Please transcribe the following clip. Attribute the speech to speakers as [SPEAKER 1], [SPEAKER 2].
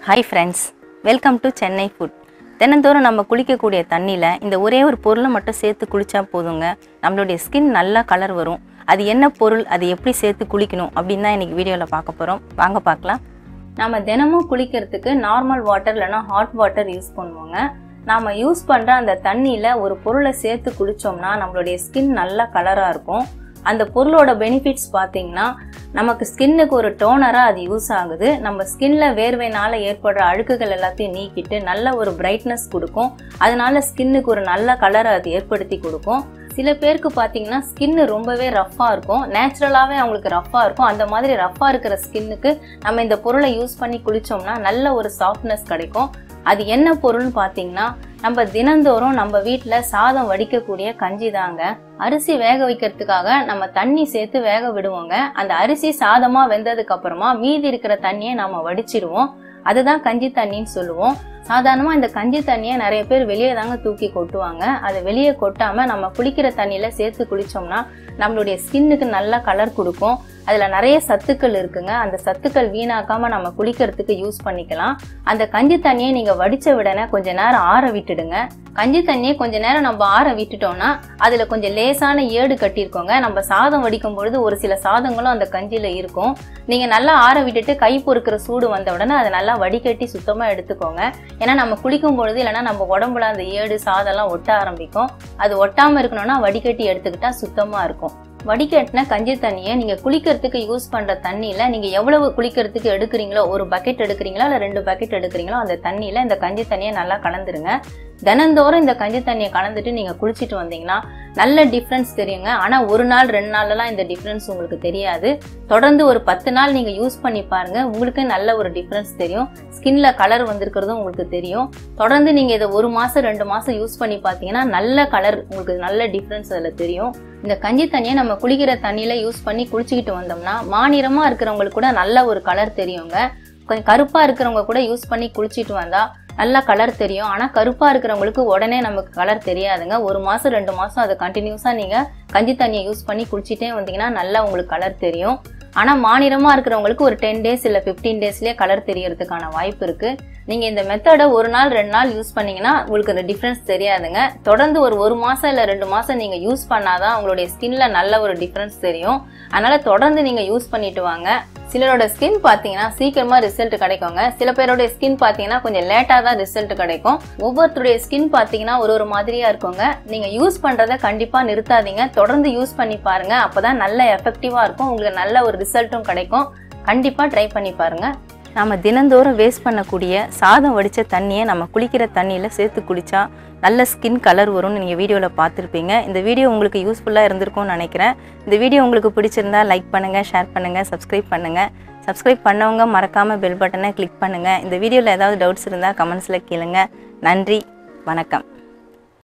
[SPEAKER 1] Hi friends, welcome to Chennai food. தினந்தோறும் நம்ம குளிக்கக்கூடிய தண்ணில இந்த ஒரே ஒரு பொருளை மட்டும் சேர்த்து குளிச்சா போதுங்க நம்மளுடைய ஸ்கின் நல்ல கலர் வரும். அது என்ன பொருள், அது எப்படி சேர்த்து குளிக்கணும் அப்படினா இன்னைக்கு வீடியோல பார்க்க போறோம். வாங்க பார்க்கலாம். நாம தினமும் குளிக்கிறதுக்கு நார்மல் வாட்டர் இல்லனா ஹாட் வாட்டர் யூஸ் பண்ணுவோங்க. நாம யூஸ் பண்ற அந்த தண்ணில ஒரு பொருளை சேர்த்து குளிச்சோம்னா நம்மளுடைய ஸ்கின் நல்ல கலரா இருக்கும். அந்த பொருளோட பெனிஃபிட்ஸ் பாத்தீங்கன்னா நமக்கு ஸ்கின்னுக்கு ஒரு டோனரா அது யூஸ் ஆகுது. நம்ம ஸ்கின்ல வேர்வைனால ஏற்படுற அழுக்குகள் எல்லாத்தையும் நீக்கிட்டு நல்ல ஒரு பிரைட்னஸ் கொடுக்கும். அதனால ஸ்கின்னுக்கு ஒரு நல்ல கலரை அது ஏற்படுத்தி கொடுக்கும். சில பேருக்கு பாத்தீங்கன்னா ஸ்கின் ரொம்பவே ரஃப்பா இருக்கும், நேச்சுரலாவே அவங்களுக்கு ரஃப்பா இருக்கும். அந்த மாதிரி ரஃப்பா இருக்கிற ஸ்கின்னுக்கு நம்ம இந்த பொருளை யூஸ் பண்ணி குளிச்சோம்னா நல்ல ஒரு சாஃப்ட்னஸ் கிடைக்கும். அது என்ன பொருள்னு பாத்தீங்கன்னா நம்ம தினந்தோறும் நம்ம வீட்டுல சாதம் வடிக்கக்கூடிய கஞ்சி தாங்க. அரிசி வேக வைக்கிறதுக்காக நம்ம தண்ணி சேர்த்து வேக விடுவோங்க. அந்த அரிசி சாதமா வெந்ததுக்கு அப்புறமா மீதி இருக்கிற தண்ணியை நம்ம வடிச்சிடுவோம். அதுதான் கஞ்சி தண்ணின்னு சொல்லுவோம். சாதாரணமா இந்த கஞ்சி தண்ணியை நிறைய பேர் வெளியே தாங்க தூக்கி கொட்டுவாங்க. அதை வெளியே கொட்டாம நம்ம குளிக்கிற தண்ணியில சேர்த்து குளிச்சோம்னா நம்மளுடைய ஸ்கின்னுக்கு நல்ல கலர் கொடுக்கும். அதுல நிறைய சத்துக்கள் இருக்குங்க. அந்த சத்துக்கள் வீணாக்காம நம்ம குளிக்கிறதுக்கு யூஸ் பண்ணிக்கலாம். அந்த கஞ்சி தண்ணியை நீங்க வடிச்ச உடனே கொஞ்ச நேரம் ஆற விட்டுடுங்க. கஞ்சி தண்ணியை கொஞ்ச நேரம் நம்ம ஆற விட்டுட்டோம்னா அதுல கொஞ்சம் லேசான ஏடு கட்டியிருக்கோங்க. நம்ம சாதம் வடிக்கும் பொழுது ஒரு சில சாதங்களும் அந்த கஞ்சியில இருக்கும். நீங்க நல்லா ஆற விட்டுட்டு கை பொறுக்கிற சூடு வந்த உடனே அதை நல்லா வடிகட்டி சுத்தமா எடுத்துக்கோங்க. ஏன்னா நம்ம குளிக்கும் பொழுது இல்லைன்னா நம்ம உடம்புல அந்த ஏடு சாதம்லாம் ஒட்ட ஆரம்பிக்கும். அது ஒட்டாம இருக்கணும்னா வடிகட்டி எடுத்துக்கிட்டா சுத்தமா இருக்கும். வடிகட்டின கஞ்சி தண்ணியை நீங்க குளிக்கிறதுக்கு யூஸ் பண்ற தண்ணியில நீங்க எவ்வளவு குளிக்கிறதுக்கு எடுக்கிறீங்களோ, ஒரு பக்கெட் எடுக்கிறீங்களோ இல்ல 2 பக்கெட் எடுக்கிறீங்களோ அந்த தண்ணியில இந்த கஞ்சி தண்ணியை நல்லா கலந்துருங்க. தினந்தோறும் இந்த கஞ்சி தண்ணியை கலந்துட்டு நீங்க குளிச்சுட்டு வந்தீங்கன்னா நல்ல டிஃபரன்ஸ் தெரியுங்க. ஆனா ஒரு நாள் 2 நாள்லாம் இந்த டிஃபரன்ஸ் உங்களுக்கு தெரியாது. தொடர்ந்து ஒரு 10 நாள் நீங்க யூஸ் பண்ணி பாருங்க, உங்களுக்கு நல்ல ஒரு டிஃபரன்ஸ் தெரியும். ஸ்கின்ல கலர் வந்திருக்கிறதும் உங்களுக்கு தெரியும். தொடர்ந்து நீங்க இதை 1 மாசம் 2 மாசம் யூஸ் பண்ணி பாத்தீங்கன்னா நல்ல கலர், உங்களுக்கு நல்ல டிஃபரன்ஸ் அதுல தெரியும். இந்த கஞ்சி தண்ணியை நம்ம குளிக்கிற தண்ணியில யூஸ் பண்ணி குளிச்சுக்கிட்டு வந்தோம்னா மாநிறமா இருக்கிறவங்களுக்கு கூட நல்ல ஒரு கலர் தெரியுங்க. கொஞ்சம் கருப்பா இருக்கிறவங்க கூட யூஸ் பண்ணி குளிச்சுட்டு வந்தா நல்ல கலர் தெரியும். ஆனா கருப்பா இருக்கிறவங்களுக்கு உடனே நமக்கு கலர் தெரியாதுங்க. 1 மாசம் 2 மாசம் அதை கண்டினியூஸா நீங்க கஞ்சி தண்ணியை யூஸ் பண்ணி குளிச்சுட்டே வந்தீங்கன்னா நல்லா உங்களுக்கு கலர் தெரியும். ஆனா மாநிறமா இருக்கிறவங்களுக்கு ஒரு 10 டேஸ் இல்ல 15 டேஸ்லயே கலர் தெரியறதுக்கான வாய்ப்பு இருக்கு. நீங்க இந்த மெத்தடை 1 நாள் 2 நாள் யூஸ் பண்ணீங்கன்னா உங்களுக்கு அந்த டிஃபரன்ஸ் தெரியாதுங்க. தொடர்ந்து ஒரு மாசம் இல்ல 2 மாசம் நீங்க யூஸ் பண்ணாதான் உங்களுடைய ஸ்கின்ல நல்ல ஒரு டிஃபரன்ஸ் தெரியும். அதனால தொடர்ந்து நீங்க யூஸ் பண்ணிட்டு வாங்க. சிலரோட ஸ்கின் பாத்தீங்கன்னா சீக்கிரமா ரிசல்ட் கிடைக்குங்க. சில பேரோட ஸ்கின் பாத்தீங்கன்னா கொஞ்சம் லேட்டா தான் ரிசல்ட் கிடைக்கும். ஒவ்வொருத்தருடைய ஸ்கின் பாத்தீங்கன்னா ஒரு மாதிரியா இருக்குங்க. நீங்க யூஸ் பண்றதை கண்டிப்பா நிறுத்தாதீங்க. தொடர்ந்து யூஸ் பண்ணி பாருங்க. அப்பதான் நல்ல எஃபெக்டிவா இருக்கும். உங்களுக்கு நல்ல ஒரு ரிசல்ட்டும் கிடைக்கும். கண்டிப்பா ட்ரை பண்ணி பாருங்க. நம்ம தினந்தோறும் வேஸ்ட் பண்ணக்கூடிய சாதம் வடித்த தண்ணியை நம்ம குளிக்கிற தண்ணியில் சேர்த்து குளித்தா நல்ல ஸ்கின் கலர் வரும்னு நீங்கள் வீடியோவில் பார்த்துருப்பீங்க. இந்த வீடியோ உங்களுக்கு யூஸ்ஃபுல்லாக இருந்திருக்கும்னு நினைக்கிறேன். இந்த வீடியோ உங்களுக்கு பிடிச்சிருந்தா லைக் பண்ணுங்கள், ஷேர் பண்ணுங்கள், சப்ஸ்கிரைப் பண்ணுங்கள். சப்ஸ்கிரைப் பண்ணவங்க மறக்காமல் பெல் பட்டனை கிளிக் பண்ணுங்கள். இந்த வீடியோவில் ஏதாவது டவுட்ஸ் இருந்தால் கமெண்ட்ஸில் கேளுங்க. நன்றி, வணக்கம்.